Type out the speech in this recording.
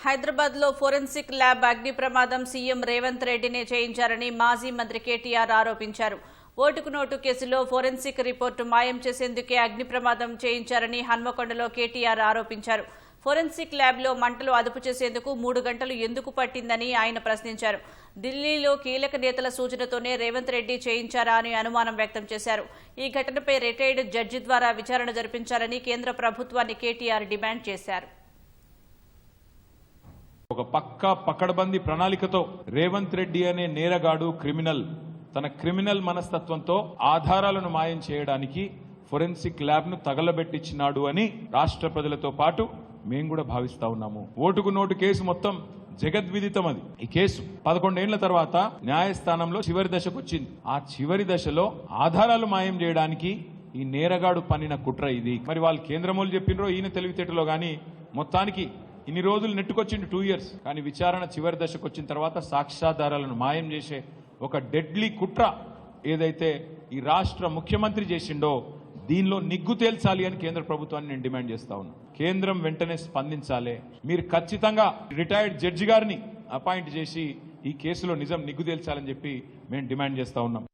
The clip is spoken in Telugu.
హైదరాబాద్ లో ఫోరెన్సిక్ ల్యాబ్ అగ్ని ప్రమాదం సీఎం రేవంత్ రెడ్డినే చేయించారని మాజీ మంత్రి కేటీఆర్ ఆరోపించారు. ఓటుకు నోటు కేసులో ఫోరెన్సిక్ రిపోర్టు మాయం చేసేందుకే అగ్ని ప్రమాదం చేయించారని హన్మకొండలో కేటీఆర్ ఆరోపించారు. ఫోరెన్సిక్ ల్యాబ్లో మంటలు అదుపు చేసేందుకు 3 గంటలు ఎందుకు పట్టిందని ఆయన ప్రశ్నించారు. ఢిల్లీలో కీలక నేతల సూచనతోనే రేవంత్ రెడ్డి చేయించారా అని అనుమానం వ్యక్తం చేశారు. ఈ ఘటనపై రిటైర్డ్ జడ్జి ద్వారా విచారణ జరిపించాలని కేంద్ర ప్రభుత్వాన్ని కేటీఆర్ డిమాండ్ చేశారు. ఒక పకడ్బందీ ప్రణాళికతో రేవంత్ రెడ్డి అనే నేరగాడు క్రిమినల్ తన క్రిమినల్ మనస్తత్వంతో ఆధారాలను మాయం చేయడానికి ఫోరెన్సిక్ ల్యాబ్ ను తగలబెట్టించినాడు అని రాష్ట్ర ప్రజలతో పాటు మేము కూడా భావిస్తా ఉన్నాము. ఓటుకు నోటు కేసు మొత్తం జగద్విదితం. అది ఈ కేసు 11 ఏళ్ల తర్వాత న్యాయస్థానంలో చివరి దశకు వచ్చింది. ఆ చివరి దశలో ఆధారాలు మాయం చేయడానికి ఈ నేరగాడు పన్నిన కుట్ర ఇది. మరి వాళ్ళు కేంద్రమూలు చెప్పినరో ఈయన తెలివితేటలో గాని మొత్తానికి ఇన్ని రోజులు నెట్టుకొచ్చింది 2 years. కానీ విచారణ చివరి దశకు వచ్చిన తర్వాత సాక్ష్యాధారాలను మాయం చేసే ఒక డెడ్లీ కుట్ర ఏదైతే ఈ రాష్ట్ర ముఖ్యమంత్రి చేసిండో దీనిలో నిగ్గు తేల్చాలి అని కేంద్ర ప్రభుత్వాన్ని నేను డిమాండ్ చేస్తా ఉన్నా. కేంద్రం వెంటనే స్పందించాలి. మీరు ఖచ్చితంగా రిటైర్డ్ జడ్జి గారిని అపాయింట్ చేసి ఈ కేసులో నిజం నిగ్గు తేల్చాలని చెప్పి మేము డిమాండ్ చేస్తా ఉన్నాం.